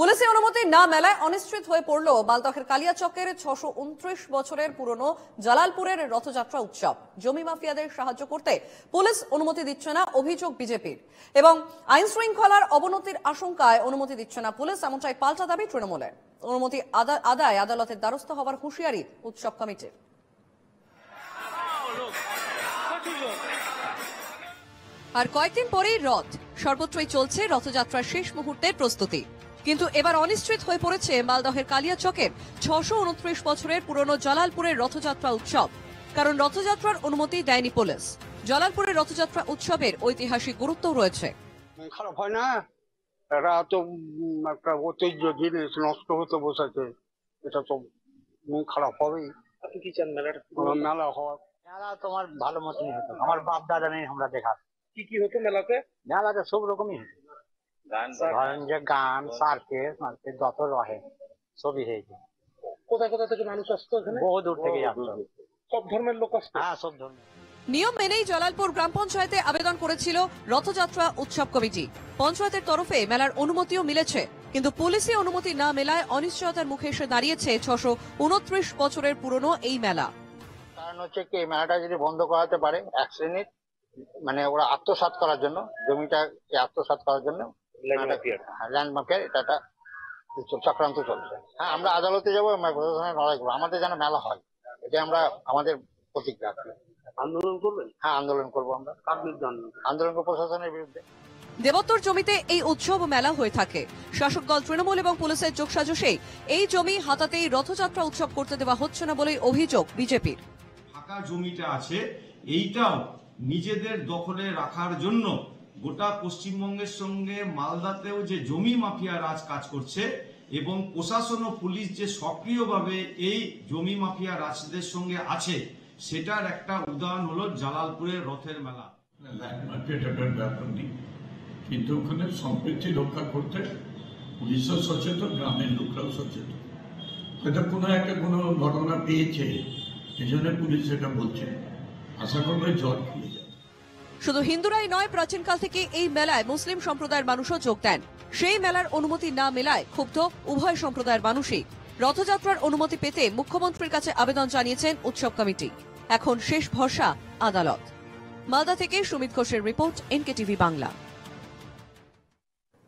পুলিশি অনুমতি না মেলায় অনিশ্চিত হয়ে পড়ল মালদহের কালিয়াচকের ৬২৯ বছরের পুরনো জালালপুরের রথযাত্রা উৎসব। জমি মাফিয়াদের সাহায্য করতে পুলিশ অনুমতি দিচ্ছে না অভিযোগ বিজেপির, এবং আইন শৃঙ্খলার অবনতির আশঙ্কায় অনুমতি দিচ্ছে না পুলিশ, এমনটাই পাল্টা দাবি তৃণমূলের। অনুমতি আদায় আদালতের দ্বারস্থ হওয়ার হুঁশিয়ারি উৎসব কমিটির। আর কয়েকদিন পরেই রথ, সর্বত্রই চলছে রথযাত্রার শেষ মুহূর্তের প্রস্তুতি। কিন্তু এবার অনিশ্চিত হয়ে পড়েছে মালদহের কালিয়াচকের ৬২৯ বছরের পুরনো জালালপুরের রথযাত্রা উৎসব, কারণ রথযাত্রার অনুমতি দেয়নি পুলিশ। জালালপুরের রথযাত্রা উৎসবের ঐতিহাসিক গুরুত্বও রয়েছে। খারাপ হয় না, এরা তো একটা ঐতিহ্য জিনিস নষ্ট হতে বসেছে, এটা তো খারাপ হবেই। আপনি কি চান মেলাটা মেলা হওয়ার? মেলা তোমার ভালো মতনই হতো, আমার বাপ দাদা নেই আমরা দেখা। কি হতো মেলাতে? মেলাতে সব রকমই হতো, ধরেন যে গান, সার্কেস যত রহে সবই হয়েছে। কোথায় কোথা থেকে মানুষ আসতো এখানে? বহু দূর থেকে আসতো, সব ধর্মের লোক আসতো। হ্যাঁ সব ধর্মের। নিয়ম মেনেই জালালপুর গ্রাম পঞ্চায়েতে আবেদন করেছিল রথযাত্রা উৎসব কমিটি। পঞ্চায়েতের তরফে মেলার অনুমতিও মিলেছে, কিন্তু পুলিশি অনুমতি না মেলায় অনিশ্চয়তার মুখে এসে দাঁড়িয়েছে ৬২৯ বছরের পুরনো এই মেলা। কারণ হচ্ছে কি, মেলাটা যদি বন্ধ করাতে পারে এক শ্রেণীর, মানে ওরা আত্মসাৎ করার জন্য, জমিটাকে আত্মসাৎ করার জন্য ল্যান্ড মাফিয়ার এটা একটা চক্রান্ত চলছে। হ্যাঁ, আমরা আদালতে যাবো, প্রশাসনের লড়াই করবো, আমাদের যেন মেলা হয়, এটা আমরা আমাদের প্রতিজ্ঞা। আন্দোলন করবেন? হ্যাঁ, আন্দোলন করবো আমরা। আন্দোলন করবো প্রশাসনের বিরুদ্ধে। দেবোত্তর জমিতে এই উৎসব মেলা হয়ে থাকে। শাসক দল তৃণমূল এবং পুলিশের যোগসাজশেই এই জমি হাতাতেই রথযাত্রা উৎসব করতে দেওয়া হচ্ছে না বলেই অভিযোগ বিজেপির। ফাঁকা জমিটা আছে, এইটাও নিজেদের দখলে রাখার জন্য গোটা পশ্চিমবঙ্গের সঙ্গে মালদাতেও যে জমি মাফিয়া রাজ কাজ করছে, এবং প্রশাসন ও পুলিশ যে সক্রিয়ভাবে এই জমি মাফিয়া রাজদের সঙ্গে আছে, সেটার একটা উদাহরণ হলো জালালপুরের রথের মেলা। ল্যান্ড মার্কেট এটার ব্যাপার নেই, কিন্তু ওখানে সম্পৃক্তি রক্ষা করতে পুলিশও সচেতন, গ্রামের লোকরাও সচেতন। হয়তো কোনো ঘটনা পেয়েছে, এই জন্য পুলিশ এটা বলছে। আশা করবে জল খুলে যাবে। শুধু হিন্দুরাই নয়, প্রাচীনকাল থেকে এই মেলায় মুসলিম সম্প্রদায়ের মানুষও যোগ দেন। সেই মেলার অনুমতি না মেলায় ক্ষুব্ধ উভয় সম্প্রদায়ের মানুষই। রথযাত্রার অনুমতি পেতে মুখ্যমন্ত্রীর কাছে আবেদন জানিয়েছেন উৎসব কমিটি। এখন শেষ ভরসা আদালত। মালদা থেকে সুমিত ঘোষের রিপোর্ট, NKTV বাংলা।